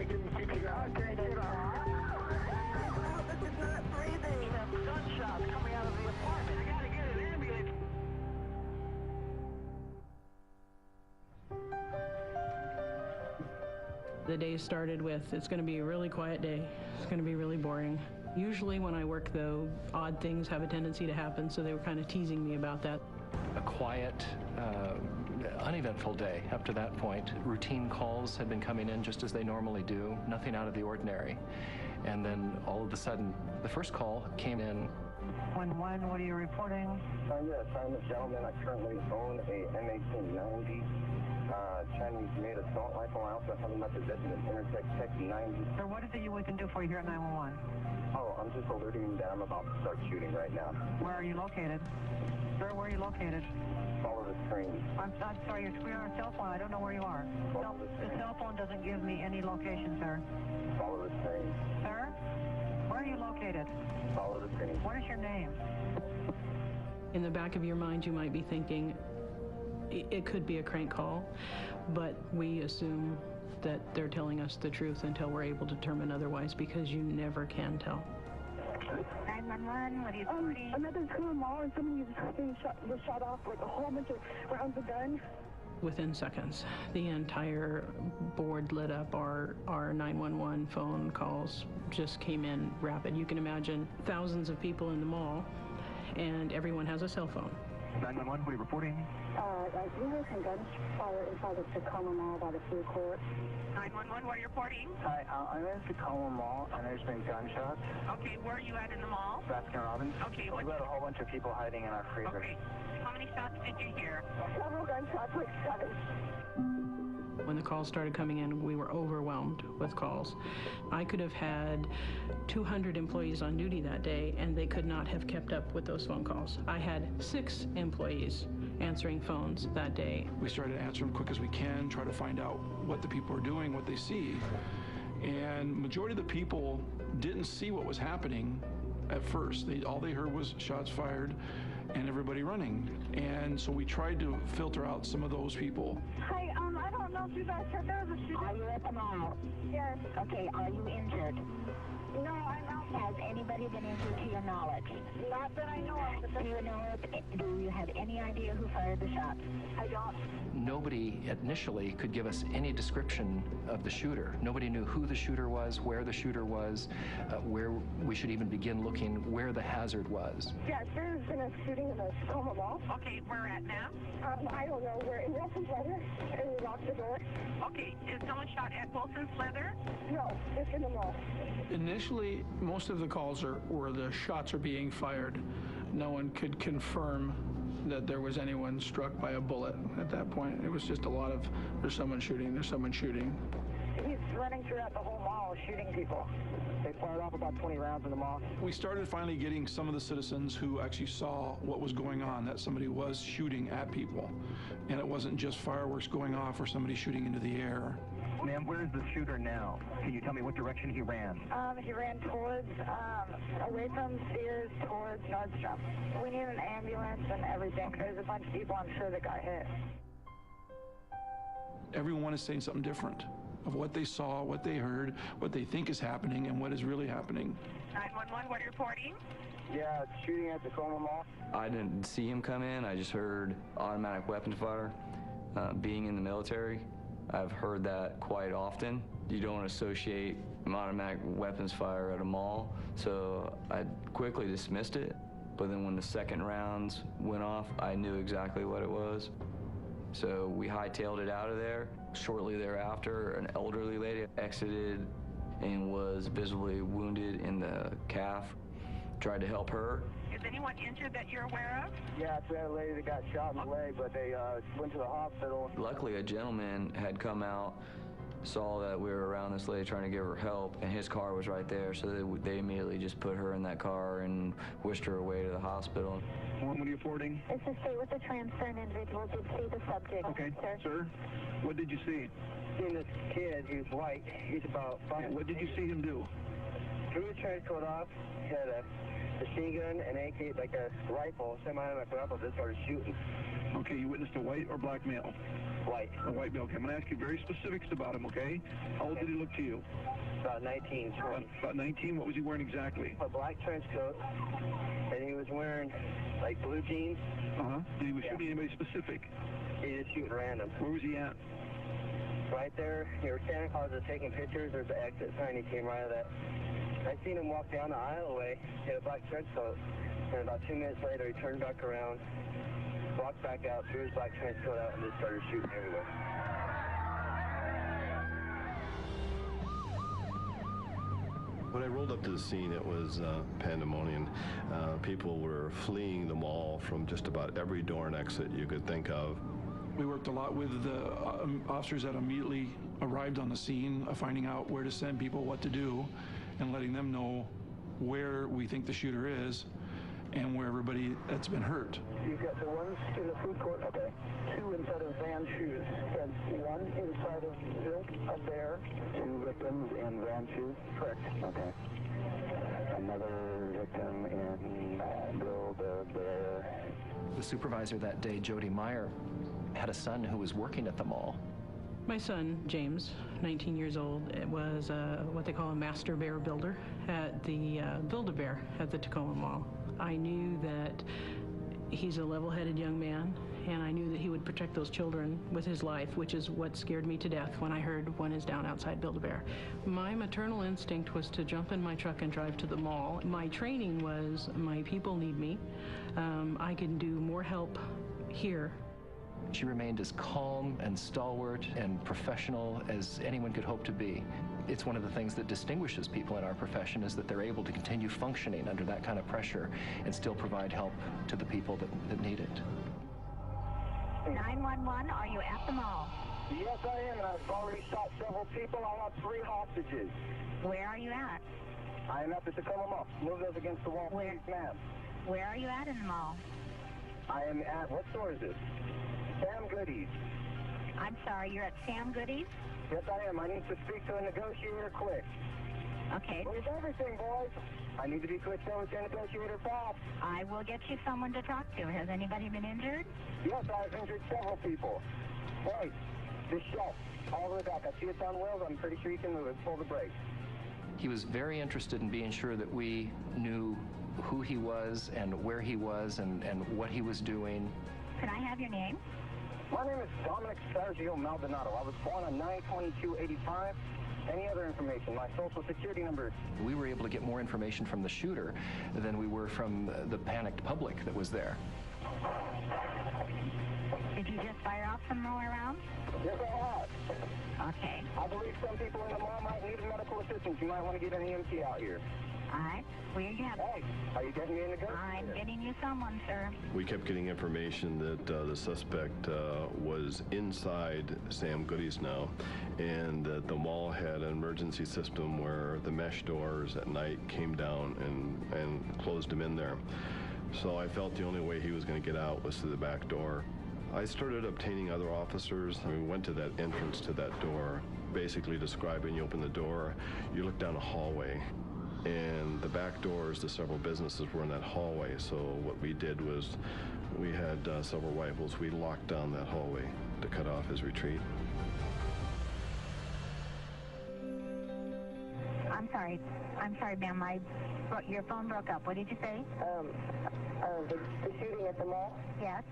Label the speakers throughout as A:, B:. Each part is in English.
A: to give him CPR. Can't get off. This is not breathing. You have gunshots coming out of the apartment. I got to get an ambulance.
B: The day started with, it's going to be a really quiet day. It's going to be really boring. Usually when I work, though, odd things have a tendency to happen, so they were kind of teasing me about that.
C: A quiet, uneventful day up to that point. Routine calls had been coming in just as they normally do, nothing out of the ordinary. And then all of a sudden, the first call came in.
A: 1-1, what are you reporting?
D: Yes, I'm a gentleman. I currently own a M1890 Chinese-made assault rifle. I also have another position in Intertech Tech 90.
A: Sir, what is it we can do for you here at 911?
D: Oh, I'm just alerting you that I'm about to start shooting right now.
A: Where are you located? Sir, where are you located?
D: Follow the screen.
A: I'm sorry, you're on a cell phone. I don't know where you are. The cell phone doesn't give me any location, sir.
D: Follow the screen.
A: Sir, where are you located?
D: Follow the screen.
A: What is your name?
B: In the back of your mind, you might be thinking, it could be a crank call, but we assume that they're telling us the truth until we're able to determine otherwise, because you never can tell.
A: 911, what are you reporting?
E: I'm at the Tacoma Mall and somebody was shot off like a whole bunch of rounds of gun.
B: Within seconds, the entire board lit up. Our 911 phone calls just came in rapid. You can imagine thousands of people in the mall, and everyone has a cell phone.
D: 911, what are you reporting?
E: We heard some gunfire inside the Tacoma Mall by the food court.
A: 911, what are you reporting?
D: Hi, I'm at the Tacoma Mall, and there's been gunshots.
A: Okay, where are you at in the mall?
D: Baskin Robbins.
A: Okay,
D: We've got a whole bunch of people hiding in our freezer.
A: Okay, how many shots did you hear?
E: Several gunshots, like 7.
B: When the calls started coming in, we were overwhelmed with calls. I could have had 200 employees on duty that day, and they could not have kept up with those phone calls. I had 6 employees answering phones that day.
F: We started to answer them quick as we can, try to find out what the people are doing, what they see. And majority of the people didn't see what was happening at first. All they heard was shots fired and everybody running. And so we tried to filter out some of those people.
E: Hi, I don't know if you guys heard there was a shooting.
G: Are you at the mall?
E: Yes.
G: Okay, are you injured?
E: No, I'm out.
G: Has anybody been injured to your knowledge?
E: Not that I know of. But
G: Do you have any idea who fired the shots?
E: I don't.
C: Nobody initially could give us any description of the shooter. Nobody knew who the shooter was, where the shooter was, where we should even begin looking where the hazard was.
E: Yes, there's been a shooting in the Tacoma Mall.
A: Okay, where at now?
E: I don't know. We're in Wilson's Leather, and we locked the door.
A: Okay, is someone shot at Wilson's Leather?
E: No, just in the mall.
F: Initially, most of the calls were the shots are being fired. No one could confirm that there was anyone struck by a bullet at that point. It was just a lot of, there's someone shooting, there's someone shooting.
E: He's running throughout the whole mall shooting people.
D: They fired off about 20 rounds in the mall.
F: We started finally getting some of the citizens who actually saw what was going on, that somebody was shooting at people. And it wasn't just fireworks going off or somebody shooting into the air.
D: Ma'am, where is the shooter now? Can you tell me what direction he ran?
E: He ran towards, away from Sears towards Nordstrom. We need an ambulance and everything. Okay. There's a bunch of people, I'm sure, that got hit.
F: Everyone is saying something different of what they saw, what they heard, what they think is happening, and what is really happening.
A: 911, what are you reporting?
D: Yeah, it's shooting at the Tacoma Mall.
H: I didn't see him come in. I just heard automatic weapons fire. Being in the military, I've heard that quite often. You don't associate an automatic weapons fire at a mall, so I quickly dismissed it. But then when the second rounds went off, I knew exactly what it was. So we hightailed it out of there. Shortly thereafter, an elderly lady exited and was visibly wounded in the calf. Tried to help her.
A: Is anyone injured that you're aware of?
D: Yeah, we had a lady that got shot in the leg, but they went to the hospital.
H: Luckily, a gentleman had come out, saw that we were around this lady trying to give her help, and his car was right there, so they immediately just put her in that car and whisked her away to the hospital.
D: What are you reporting?
G: It's a state with the transfer, an individual did see the subject.
D: Okay, sir, what did you see? Seen this kid, he was white, he's about 5. What did you see him do? Threw his trench coat off, had a machine gun, an AK, like a rifle, semi-automatic rifle, just started shooting.
F: Okay, you witnessed a white or black male?
D: White.
F: A white male. Okay, I'm going to ask you very specifics about him, okay? How old did he look to you?
D: About 19, 20.
F: About 19? What was he wearing exactly?
D: A black trench coat, and he was wearing, like, blue jeans.
F: Uh-huh. Did he shoot anybody specific?
D: He just shooting random.
F: Where was he at?
D: Right there, he was Santa Claus was taking pictures. There's an exit sign. He came right out of that. I seen him walk down the aisleway in a black trench coat, and about 2 minutes later, he turned back around, walked back out, threw his black trench coat out, and just started shooting everywhere.
I: When I rolled up to the scene, it was pandemonium. People were fleeing the mall from just about every door and exit you could think of.
F: We worked a lot with the officers that immediately arrived on the scene, finding out where to send people, what to do, and letting them know where we think the shooter is and where everybody that's been hurt.
D: You've got the ones in the food court, okay. 2 inside of Van's shoes, and 1 inside of Bill up there. 2 victims in Van's shoes? Correct. Okay. Another victim in Bill the Bear.
C: The supervisor that day, Jody Meyer, had a son who was working at the mall.
B: My son, James, 19 years old, was what they call a master bear builder at the Build-A-Bear at the Tacoma Mall. I knew that he's a level-headed young man, and I knew that he would protect those children with his life, which is what scared me to death when I heard one is down outside Build-A-Bear. My maternal instinct was to jump in my truck and drive to the mall. My training was, my people need me. I can do more help here.
C: She remained as calm and stalwart and professional as anyone could hope to be. It's one of the things that distinguishes people in our profession is that they're able to continue functioning under that kind of pressure and still provide help to the people that need it.
G: 911, are you at the mall?
D: Yes, I am, and I've already shot several people. I have 3 hostages.
G: Where are you at?
D: I am at the Tacoma Mall. Move those against the wall,
G: Where?
D: please, ma'am.
G: Where are you at in the mall?
D: I am at, what store is this? Sam Goodies.
G: I'm sorry, you're at Sam Goodies?
D: Yes, I am. I need to speak to a negotiator quick.
G: Okay.
D: Move everything, boys. I need to be quick to a negotiator fast.
G: I will get you someone to talk to. Has anybody been injured?
D: Yes, I've injured several people. Hey, this shelf, all the way back. I see it's on wheels. I'm pretty sure you can move it. Pull the brakes.
C: He was very interested in being sure that we knew who he was and where he was and what he was doing.
G: Could I have your name?
D: My name is Dominic Sergio Maldonado. I was born on 9/22/85. Any other information? My social security number.
C: We were able to get more information from the shooter than we were from the panicked public that was there.
G: Did you just fire off some more rounds?
D: Yes, I have.
G: Okay.
D: I believe some people in the mall might need medical assistance. You might want to get an EMT out here.
G: All right. Where you have?
D: Hey, are you getting me in the gun?
G: I'm getting you someone, sir.
I: We kept getting information that the suspect was inside Sam Goodies now, and that the mall had an emergency system where the mesh doors at night came down and closed him in there. So I felt the only way he was going to get out was through the back door. I started obtaining other officers. We went to that entrance to that door, basically describing you open the door, you look down a hallway, and the back doors to several businesses were in that hallway. So what we did was we had several rifles. We locked down that hallway to cut off his retreat.
G: I'm sorry, ma'am. Your phone broke up. What did you say?
E: The shooting at the mall?
G: Yes.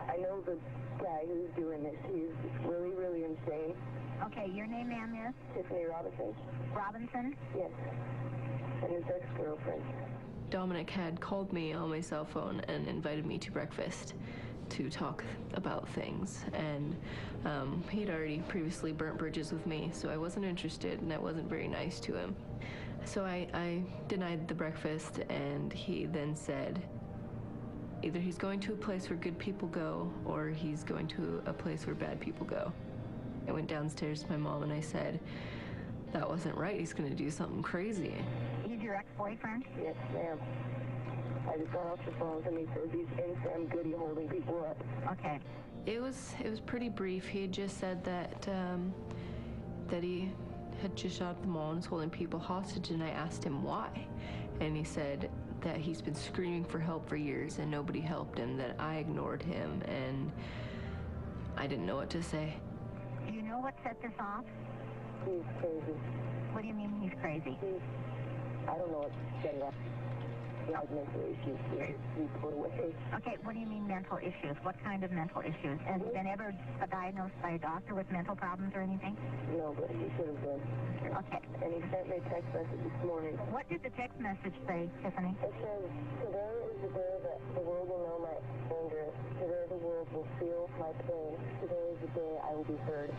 E: I know the guy who's doing this. He's really, really insane.
G: Okay, your name, ma'am, is?
E: Tiffany Robinson?
G: Robinson?
E: Yes. And his ex-girlfriend.
J: Dominic had called me on my cell phone and invited me to breakfast to talk about things. And he'd already previously burnt bridges with me, so I wasn't interested, and I wasn't very nice to him. So I denied the breakfast, and he then said, either he's going to a place where good people go, or he's going to a place where bad people go. I went downstairs to my mom and I said, that wasn't right, he's gonna do something crazy.
G: He's your ex-boyfriend?
E: Yes, ma'am. I just got off the phone and he says he's in Sam Goody holding people up.
G: Okay.
J: It was pretty brief. He had just said that that he had just shot at the mall and was holding people hostage, and I asked him why. And he said that he's been screaming for help for years and nobody helped him, that I ignored him, and I didn't know what to say.
G: Do you know what set this off?
A: He's crazy.
G: What do you mean he's crazy?
A: I don't know what set it off. He has mental issues. He's put away.
G: Okay, what do you mean mental issues? What kind of mental issues? Has he been ever diagnosed by a doctor with mental problems or anything?
A: No, but he should have been.
G: Okay.
A: And he sent me a text message this morning.
G: What did the text message say, Tiffany?
A: It says, today is the day that the world will know my anger. Today the world will feel my pain. Today is the day I will be heard.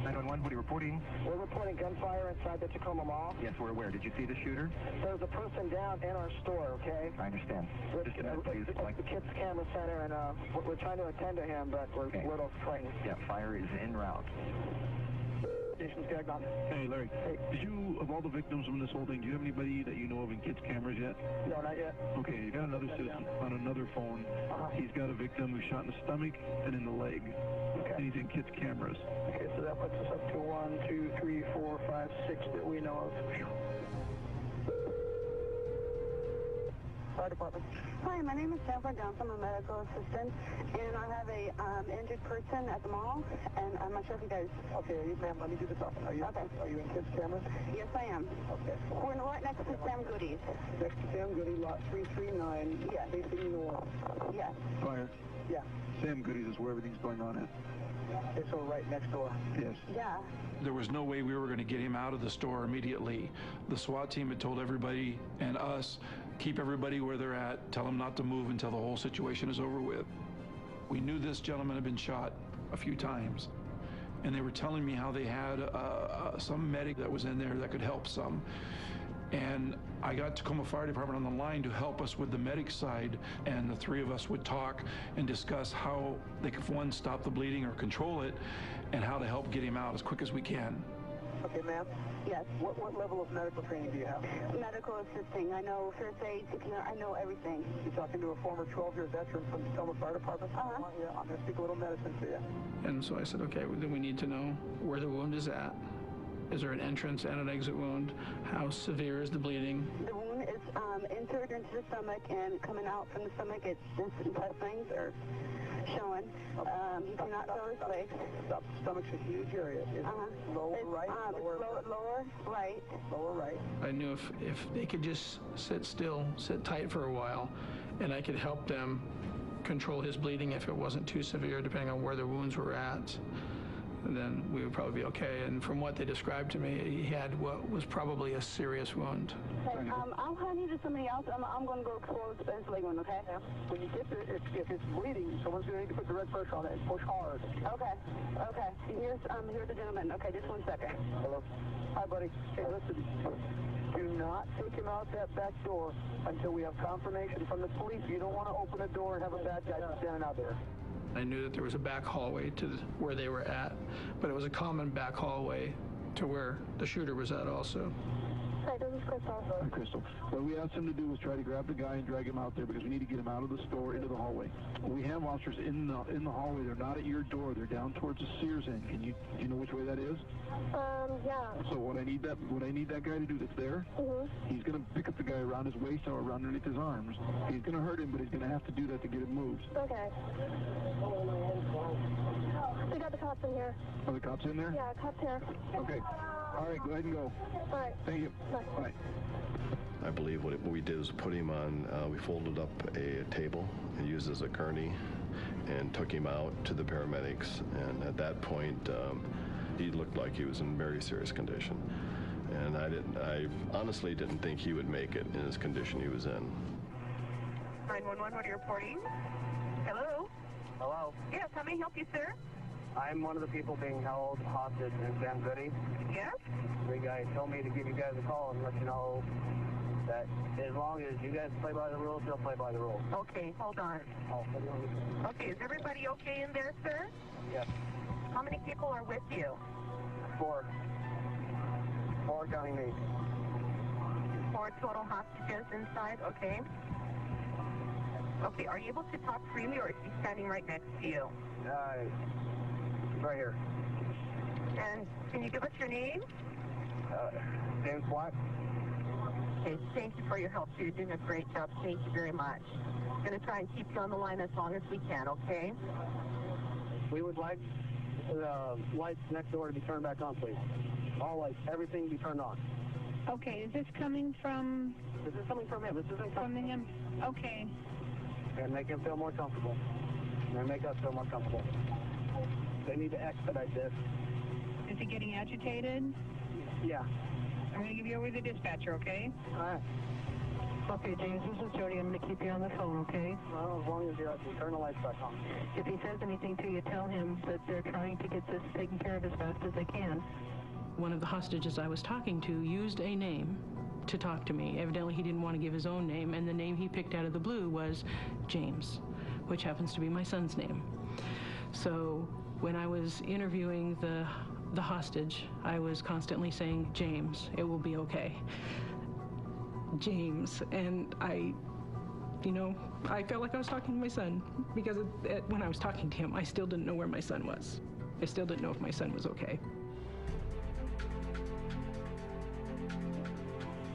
K: 911, what are you reporting?
D: We're reporting gunfire inside the Tacoma Mall.
K: Yes, we're aware. Did you see the shooter?
D: There's a person down in our store, okay?
K: I understand. Just a minute, please.
D: The kids' camera center, and we're trying to attend to him, but we're a little frightened.
K: Yeah, fire is en route.
L: Hey, Larry.
D: Hey.
L: Did you, of all the victims from this whole thing, do you have anybody that you know of in kids' cameras yet?
D: No, not yet.
L: Okay, you got another citizen on another phone. He's got a victim who's shot in the stomach and in the leg.
D: Okay.
L: And he's in kids' cameras.
D: Okay, so that puts us up to 1, 2, 3, 4, 5, 6 that we know of. Fire department.
E: Hi, my name is Jennifer Johnson. I'm a medical assistant, and I have a injured person at the mall, and I'm not sure if you guys...
D: Okay, ma'am, let me do the talking. Are you in kids' cameras?
E: Yes, I am.
D: Okay.
E: We're right next to Sam Goody's.
D: Next to Sam Goody, lot 339,
E: Yes.
D: facing north.
E: Yes.
L: Fire.
D: Yeah.
L: Sam Goody's is where everything's going on at.
D: Okay, so we're right next door.
L: Yes.
E: Yeah.
F: There was no way we were going to get him out of the store immediately. The SWAT team had told everybody and us, keep everybody where they're at, tell them not to move until the whole situation is over with. We knew this gentleman had been shot a few times, and they were telling me how they had some medic that was in there that could help some. And I got Tacoma Fire Department on the line to help us with the medic side, and the three of us would talk and discuss how they could, one, stop the bleeding or control it, and how to help get him out as quick as we can.
D: Okay, ma'am?
E: Yes.
D: What level of medical training do you have?
E: Medical assisting. I know first aid, I know everything.
D: You're talking to a former 12-year veteran from the Tacoma Fire Department? Yeah, I'm going to speak a little medicine to you.
B: And so I said, okay, well, then we need to know where the wound is at. Is there an entrance and an exit wound? How severe is the bleeding?
E: The wound is inserted into the stomach, and coming out from the stomach, its intestines are showing. You cannot feel his legs.
D: Stomach's a huge area. Is it lower right?
E: Lower right.
D: Lower right.
B: I knew if they could just sit still, sit tight for a while, and I could help them control his bleeding if it wasn't too severe, depending on where the wounds were at, then we would probably be okay. And from what they described to me, he had what was probably a serious wound.
E: Okay, I'll hand you to somebody else. I'm going to go explore the leg wound, okay?
D: When you get there, if it's bleeding, someone's going to need to put the red pressure on it and push hard.
E: Okay. Here's the gentleman. Okay, just 1 second.
D: Hello. Hi, buddy. Hey, listen. Do not take him out that back door until we have confirmation from the police. You don't want to open a door and have a bad guy standing out there.
B: I knew that there was a back hallway to where they were at, but it was a common back hallway to where the shooter was at also.
E: Hi, this is Crystal.
L: Hi, Crystal. What we asked him to do was try to grab the guy and drag him out there because we need to get him out of the store into the hallway. We have officers in the hallway. They're not at your door. They're down towards the Sears end. Do you know which way that is?
E: Yeah.
L: So what I need that guy to do that's there, he's going to pick up the guy around his waist or around underneath his arms. He's going to hurt him, but he's going to have to do that to get him moved.
E: Okay. We got the cops in here.
L: Are the cops in there?
E: Yeah, cops here.
L: Okay. All right, go ahead and go.
E: All right.
L: Thank you.
E: Bye.
I: I believe what we did was put him on, we folded up a table and used as a gurney and took him out to the paramedics. And at that point, he looked like he was in very serious condition. And I honestly didn't think he would make it in his condition he was in.
E: 911, what are you reporting? Hello?
D: Hello.
E: Yes, how may I help you, sir?
D: I'm one of the people being held hostage in Sam Goody.
E: Yes?
D: The guy told me to give you guys a call and let you know that as long as you guys play by the rules, he'll play by the rules.
E: Okay, hold on. Okay, is everybody okay in there, sir?
D: Yes.
E: How many people are with you?
D: 4 counting me.
E: 4 total hostages inside, okay. Okay, are you able to talk freely, or is he standing right next to you?
D: Right here.
E: And can you give us your name?
D: James Black.
E: Okay, thank you for your help. You're doing a great job. Thank you very much. I'm going to try and keep you on the line as long as we can, okay?
D: We would like the lights next door to be turned back on, please. All lights, everything be turned on.
B: Okay, is this coming from...
D: This is coming from him. This isn't
B: From him? Okay.
D: And make him feel more comfortable. And make us feel more comfortable. They need to expedite this.
B: Is he getting agitated?
D: Yeah.
B: I'm going to give you over to the dispatcher, okay?
D: All right.
E: Okay, James, this is Jody. I'm going to keep you on the phone, okay?
D: Well, as long as you turn the lights back on.
E: If he says anything to you, tell him that they're trying to get this taken care of as fast as they can.
B: One of the hostages I was talking to used a name to talk to me. Evidently, he didn't want to give his own name, and the name he picked out of the blue was James, which happens to be my son's name. So when I was interviewing the hostage, I was constantly saying, James, it will be okay. James. And I felt like I was talking to my son, because when I was talking to him, I still didn't know where my son was. I still didn't know if my son was okay.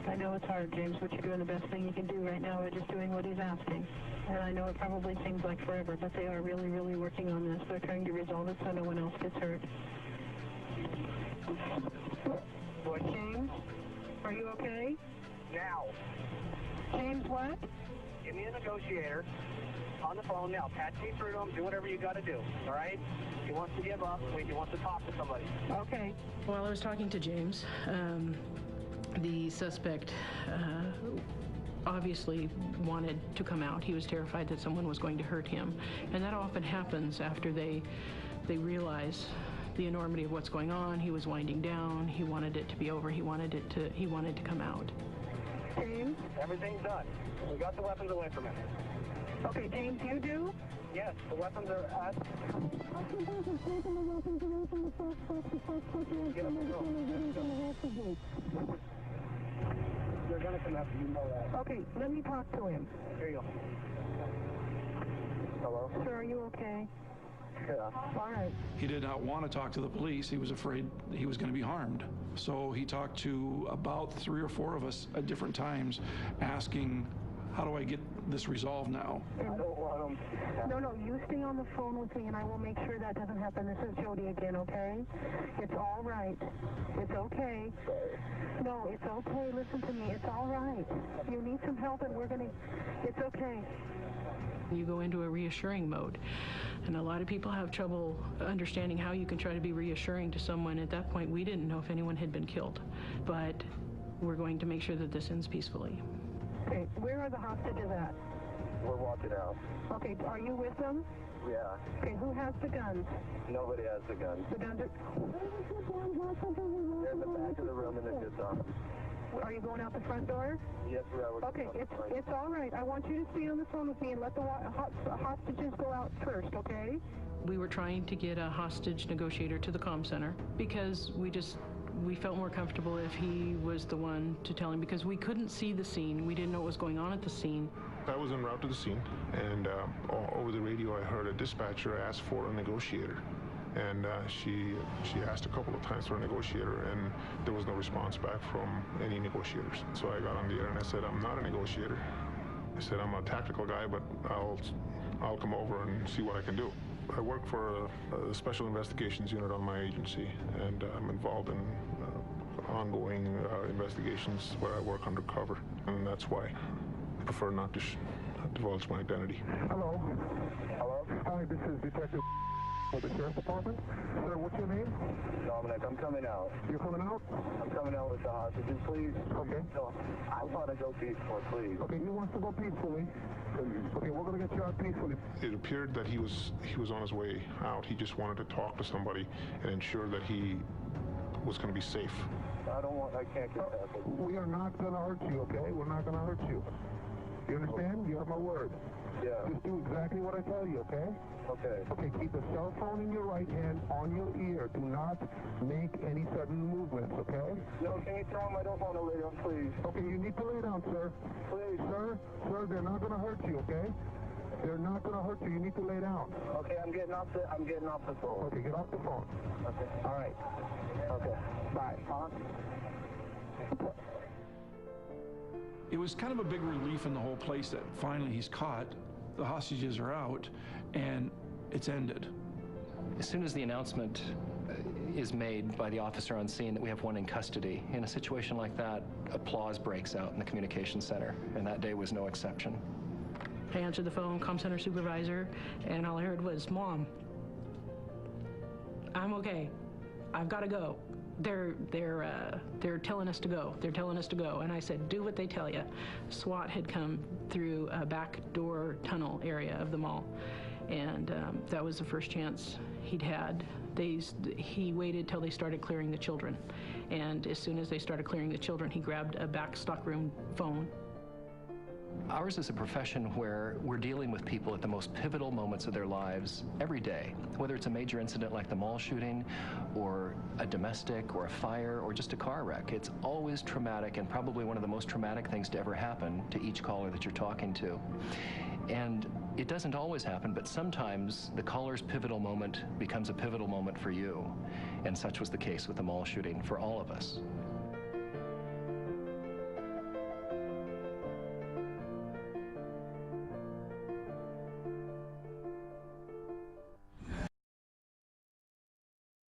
E: I know it's hard, James, but you're doing the best thing you can do right now. We're just doing what he's asking. And I know it probably seems like forever, but they are really, really working on this. They're trying to resolve it so no one else gets hurt. James, are you okay?
D: Now.
E: James, what?
D: Give me a negotiator on the phone now. Patch me through to him. Do whatever you got to do. All right? He wants to give up. He wants to talk to somebody.
E: Okay.
B: While I was talking to James, the suspect obviously wanted to come out. He was terrified that someone was going to hurt him. And that often happens after they realize the enormity of what's going on. He was winding down. He wanted it to be over. He wanted to come out.
E: James?
D: Everything's done. We got the weapons away from him.
E: Okay, James, you do?
D: Yes, the weapons are at... They're going to come after you, know that.
E: Okay, let me talk to him.
D: Here you go. Hello?
E: Sir, are you okay?
D: Yeah.
E: All right.
F: He did not want to talk to the police. He was afraid he was going to be harmed. So he talked to about 3 or 4 of us at different times, asking, how do I get this resolved now?
D: I don't want him.
E: No, you stay on the phone with me, and I will make sure that doesn't happen. This is Jody again, okay? It's all right. It's okay. No, it's okay. Listen to me. It's all right. You need some help, and we're going to... It's okay.
B: You go into a reassuring mode. And a lot of people have trouble understanding how you can try to be reassuring to someone. At that point, we didn't know if anyone had been killed. But we're going to make sure that this ends peacefully.
E: Okay, where are the hostages at?
D: We're walking out.
E: Okay, are you with them?
D: Yeah.
E: Okay, who has the guns?
D: Nobody has the guns.
E: The guns are...
D: They're in the back of the room in the goods office.
E: Are you going out the front door?
D: Yes, we are.
E: Okay, it's all right. I want you to stay on the phone with me and let the hostages go out first, okay?
B: We were trying to get a hostage negotiator to the comm center because we felt more comfortable if he was the one to tell him, because we couldn't see the scene. We didn't know what was going on at the scene.
M: I was en route to the scene, and over the radio I heard a dispatcher ask for a negotiator. And she asked a couple of times for a negotiator, and there was no response back from any negotiators. So I got on the air and I said, I'm not a negotiator. I said, I'm a tactical guy, but I'll come over and see what I can do. I work for a special investigations unit on my agency, and I'm involved in ongoing investigations where I work undercover, and that's why I prefer not to divulge my identity.
L: Hello.
D: Hello?
L: Hi, this is Detective with the Sheriff's Department. Sir, what's your name?
D: Dominic, I'm coming out.
L: You're coming out?
D: I'm coming out with the hostages, please.
L: Okay.
D: No, I want to go peaceful, please.
L: Okay, you want to go peacefully? Okay, we're going to get you out peacefully.
M: It appeared that he was on his way out. He just wanted to talk to somebody and ensure that he was going to be safe.
D: I can't get that.
L: We are not going to hurt you, okay? We're not going to hurt you. You understand? You have my word.
D: Yeah.
L: Just do exactly what I tell you, okay?
D: Okay.
L: Okay, keep a cell phone in your right hand on your ear. Do not make any sudden movements, okay?
D: No, can you tell him I don't want to lay down, please?
L: Okay, you need to lay down, sir.
D: Please.
L: Sir, they're not going to hurt you, okay? They're not going to hurt you. You need to lay down.
D: Okay, I'm getting off the phone.
L: Okay, get off the phone.
D: Okay. All right. Okay. Bye.
F: It was kind of a big relief in the whole place that finally he's caught, the hostages are out, and it's ended.
C: As soon as the announcement is made by the officer on scene that we have one in custody, in a situation like that, applause breaks out in the communications center, and that day was no exception.
B: I answered the phone, comm center supervisor, and all I heard was, "Mom, I'm okay. I've got to go. They're telling us to go. They're telling us to go." And I said, "Do what they tell you." SWAT had come through a back door tunnel area of the mall, and that was the first chance he'd had. He waited till they started clearing the children, and as soon as they started clearing the children, he grabbed a back stockroom phone.
C: Ours is a profession where we're dealing with people at the most pivotal moments of their lives every day, whether it's a major incident like the mall shooting, or a domestic, or a fire, or just a car wreck. It's always traumatic, and probably one of the most traumatic things to ever happen to each caller that you're talking to. And it doesn't always happen, but sometimes the caller's pivotal moment becomes a pivotal moment for you. And such was the case with the mall shooting for all of us.